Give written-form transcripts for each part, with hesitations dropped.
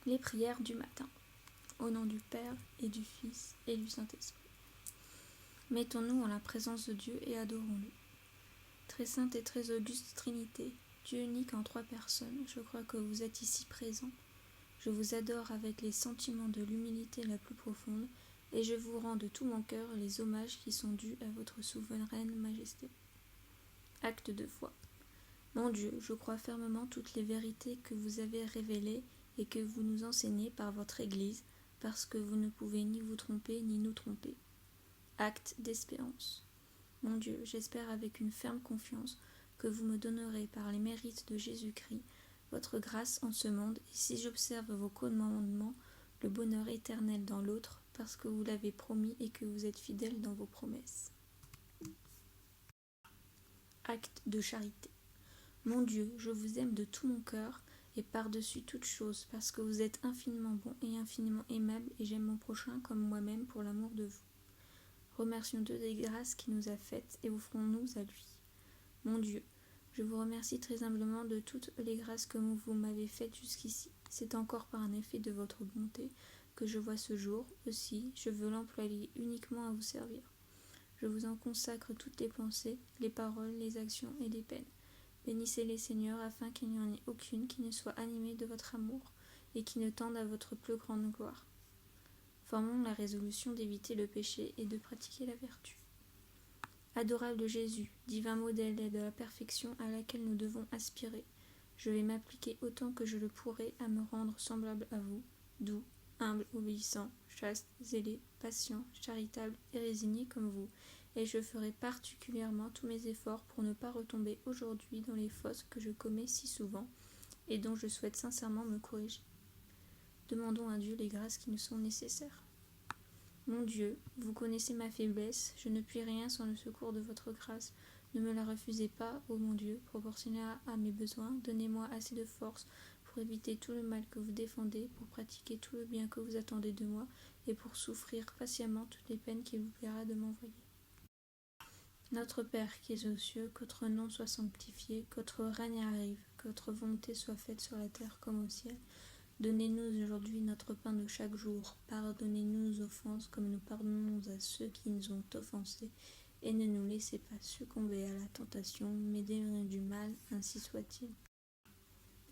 Les prières du matin. Au nom du Père, et du Fils, et du Saint-Esprit. Mettons-nous en la présence de Dieu et adorons-le. Très sainte et très auguste Trinité, Dieu unique en 3 personnes, je crois que vous êtes ici présent. Je vous adore avec les sentiments de l'humilité la plus profonde, et je vous rends de tout mon cœur les hommages qui sont dus à votre souveraine majesté. Acte de foi. Mon Dieu, je crois fermement toutes les vérités que vous avez révélées et que vous nous enseignez par votre Église, parce que vous ne pouvez ni vous tromper ni nous tromper. Acte d'espérance. Mon Dieu, j'espère avec une ferme confiance que vous me donnerez par les mérites de Jésus-Christ votre grâce en ce monde, et si j'observe vos commandements, le bonheur éternel dans l'autre, parce que vous l'avez promis et que vous êtes fidèle dans vos promesses. Acte de charité. Mon Dieu, je vous aime de tout mon cœur et par-dessus toute chose, parce que vous êtes infiniment bon et infiniment aimable, et j'aime mon prochain comme moi-même pour l'amour de vous. Remercions Dieu des grâces qu'il nous a faites et offrons-nous à lui. Mon Dieu, je vous remercie très humblement de toutes les grâces que vous m'avez faites jusqu'ici. C'est encore par un effet de votre bonté que je vois ce jour. Aussi, je veux l'employer uniquement à vous servir. Je vous en consacre toutes les pensées, les paroles, les actions et les peines. Bénissez-les, Seigneur, afin qu'il n'y en ait aucune qui ne soit animée de votre amour et qui ne tende à votre plus grande gloire. Formons la résolution d'éviter le péché et de pratiquer la vertu. Adorable Jésus, divin modèle de la perfection à laquelle nous devons aspirer, je vais m'appliquer autant que je le pourrai à me rendre semblable à vous, doux, humble, obéissant, chaste, zélé, patient, charitable et résigné comme vous, et je ferai particulièrement tous mes efforts pour ne pas retomber aujourd'hui dans les fautes que je commets si souvent et dont je souhaite sincèrement me corriger. Demandons à Dieu les grâces qui nous sont nécessaires. Mon Dieu, vous connaissez ma faiblesse, je ne puis rien sans le secours de votre grâce. Ne me la refusez pas, ô mon Dieu, proportionnée à mes besoins. Donnez-moi assez de force pour éviter tout le mal que vous défendez, pour pratiquer tout le bien que vous attendez de moi, et pour souffrir patiemment toutes les peines qu'il vous plaira de m'envoyer. Notre Père qui es aux cieux, que votre nom soit sanctifié, que votre règne arrive, que votre volonté soit faite sur la terre comme au ciel. Donnez-nous aujourd'hui notre pain de chaque jour. Pardonnez-nous nos offenses comme nous pardonnons à ceux qui nous ont offensés. Et ne nous laissez pas succomber à la tentation, mais délivrez-nous du mal, ainsi soit-il.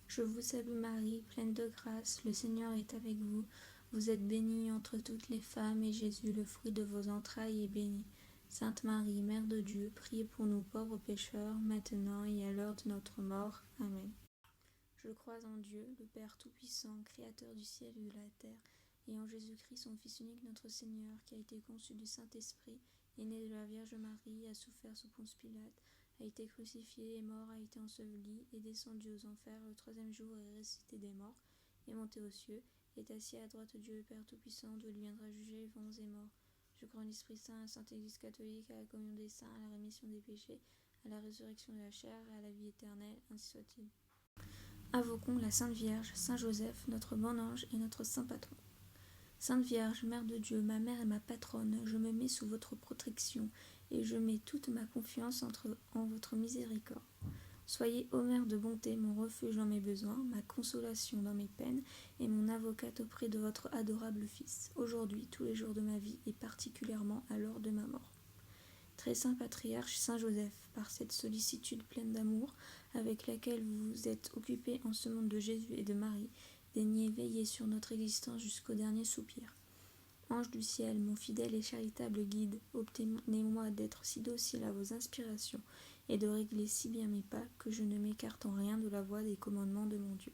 Je vous salue Marie, pleine de grâce, le Seigneur est avec vous. Vous êtes bénie entre toutes les femmes, et Jésus, le fruit de vos entrailles, est béni. Sainte Marie, Mère de Dieu, priez pour nous pauvres pécheurs, maintenant et à l'heure de notre mort. Amen. Je crois en Dieu, le Père Tout-Puissant, Créateur du ciel et de la terre, et en Jésus-Christ, son Fils unique, notre Seigneur, qui a été conçu du Saint-Esprit, est né de la Vierge Marie, a souffert sous Ponce Pilate, a été crucifié, est mort, a été enseveli, est descendu aux enfers, le 3e jour est ressuscité des morts, est monté aux cieux, est assis à droite de Dieu le Père Tout-Puissant, d'où il viendra juger les vivants et morts. Je crois en l'Esprit Saint, à la Sainte Église catholique, à la communion des saints, à la rémission des péchés, à la résurrection de la chair et à la vie éternelle, ainsi soit-il. Invoquons la Sainte Vierge, Saint Joseph, notre bon ange et notre saint patron. Sainte Vierge, Mère de Dieu, ma mère et ma patronne, je me mets sous votre protection et je mets toute ma confiance en votre miséricorde. Soyez, ô Mère de bonté, mon refuge dans mes besoins, ma consolation dans mes peines et mon avocate auprès de votre adorable Fils, aujourd'hui, tous les jours de ma vie et particulièrement à l'heure de ma mort. Très saint patriarche Saint Joseph, par cette sollicitude pleine d'amour avec laquelle vous vous êtes occupé en ce monde de Jésus et de Marie, daignez veiller sur notre existence jusqu'au dernier soupir. Ange du ciel, mon fidèle et charitable guide, obtenez-moi d'être si docile à vos inspirations et de régler si bien mes pas que je ne m'écarte en rien de la voie des commandements de mon Dieu.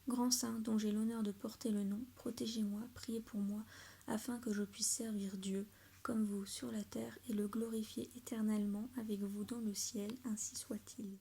Grand saint dont j'ai l'honneur de porter le nom, protégez-moi, priez pour moi, afin que je puisse servir Dieu comme vous sur la terre et le glorifier éternellement avec vous dans le ciel, ainsi soit-il.